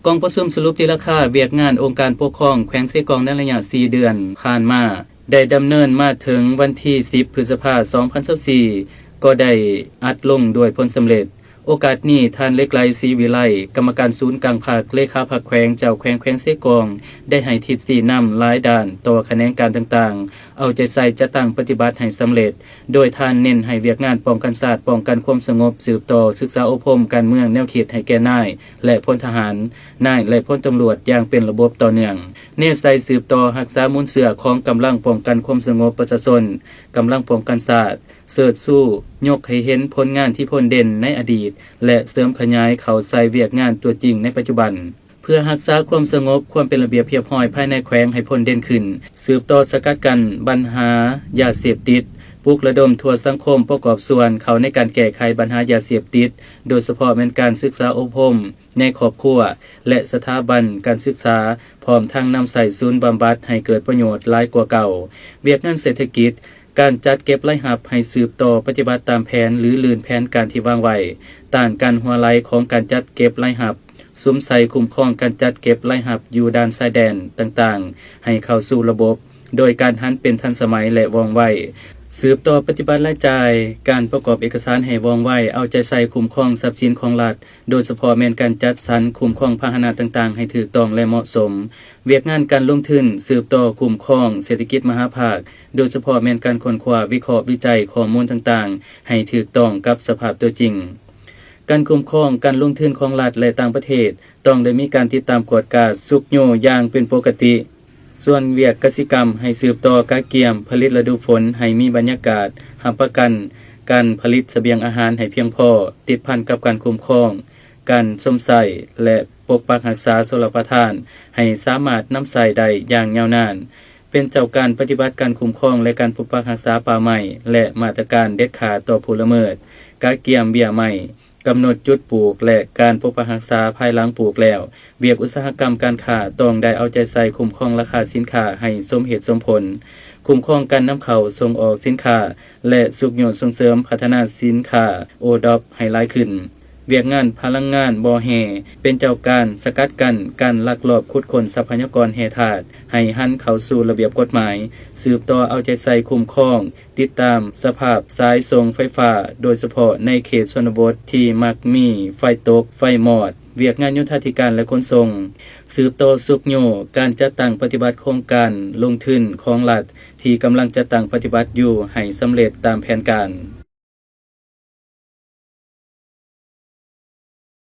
กองประชุมสรุปที่ราคาเวียกงานองค์การปกครองแขวงเสกองในระยะ4เดือนผ่านมาได้ดำเนินมาถึงวันที่10พฤษภาคม2024ก็ได้อัดลงด้วยผลสำเร็จโอกาสนี้ท่านเล็กไลศรีวิไลกรรมการศูนย์กลางภาคเลขาภาคแขวงเจ้าแขวงเสกองได้ให้ทิศชี้นำหลายด้านต่อแขนงการต่างๆเอาใจใส่จะตั้งปฏิบัติให้สำเร็จโดยท่านเน้นให้เวียกงานป้องกันศาสตร์ป้องกันความสงบสืบต่อศึกษาอบรมการเมืองแนวคิดให้แก่นายและพลทหารนายและพลตำรวจอย่างเป็นระบบต่อเนื่องเน้นใส่สืบต่อรักษามูลเสือของกำลังป้องกันความสงบประชาชนกำลังป้องกันศาสตร์เสิร์ชสู้ยกให้เห็นผลงานที่พ้นเด่นในอดีตและเสริมขยายเข้าใส่เวียกงานตัวจริงในปัจจุบันเพื่อรักษาความสงบความเป็นระเบียบเรียบร้อยภายในแขวงให้พ้นเด่นขึ้นสืบต่อสกัดกั้นปัญหายาเสพติดปลุกระดมทั่วสังคมประกอบส่วนเขาในการแก้ไขปัญหายาเสพติดโดยเฉพาะเป็นการศึกษาอบรมในครอบครัวและสถาบันการศึกษาพร้อมทั้งนำใส่ศูนย์บำบัดให้เกิดประโยชน์หลายกว่าเก่าเวียกงานเศรษฐกิจการจัดเก็บรายรับให้สืบต่อปฏิบัติตามแผนหรือลื่นแผนการที่วางไว้ต้านการหัวไหลของการจัดเก็บรายรับซุ้มใส่คุ้มครองการจัดเก็บรายรับอยู่ด้านชายแดนต่างๆให้เข้าสู่ระบบโดยการหันเป็นทันสมัยและว่องไวสืบต่อปฏิบัติรายจ่ายการประกอบเอกสารให้ว่องไวเอาใจใส่คุ้มครองทรัพย์สินของรัฐโดยเฉพาะแม่นการจัดสรรคุ้มครองพาหนะต่างๆให้ถูกต้องและเหมาะสมเวียกงานการลงทุนสืบต่อคุ้มครองเศรษฐกิจมหาภาคโดยเฉพาะแม่นการค้นคว้าวิเคราะห์วิจัยข้อมูลต่างๆให้ถูกต้องกับสภาพตัวจริงการคุ้มครองการลงทุนของรัฐและต่างประเทศต้องได้มีการติดตามกวดกาสุกโยอย่างเป็นปกติส่วนเวียกกสิกรรมให้สืบต่อกะเกียมผลิตฤดูฝนให้มีบรรยากาศรับประกันการผลิตเสบียงอาหารให้เพียงพอติดพันกับการคุ้มครองการสมใส่และปกปักรักษาชลประทานให้สามารถนำใส่ได้อย่างยาวนานเป็นเจ้าการปฏิบัติการคุ้มครองและการปกปักรักษาป่าไม้และมาตรการเด็ดขาดต่อผู้ละเมิดกะเกียมเบี้ยไม้กำหนดจุดปลูกและการปกปักรักษาภายหลังปลูกแล้วเวียกอุตสาหกรรมการค้าต้องได้เอาใจใส่คุ้มครองราคาสินค้าให้สมเหตุสมผลคุ้มครองการนำเข้าส่งออกสินค้าและสุขโยชน์ส่งเสริมพัฒนาสินค้าโอดอปให้หลายขึ้นเวียกงานพลังงานบ่อแห่เป็นเจ้าการสกัดกั้นการลักลอบขุดค้นทรัพยากรแห่ธาตุให้หันเข้าสู่ระเบียบกฎหมายสืบต่อเอาใจใส่คุ้มครองติดตามสภาพสายส่งไฟฟ้าโดยเฉพาะในเขตชนบทที่มักมีไฟตกไฟมอดเวียกงานโยธาธิการและขนส่งสืบต่อสุกโยการจัดตั้งปฏิบัติโครงการลงทุนของรัฐที่กำลังจะตั้งปฏิบัติอยู่ให้สำเร็จตามแผนการ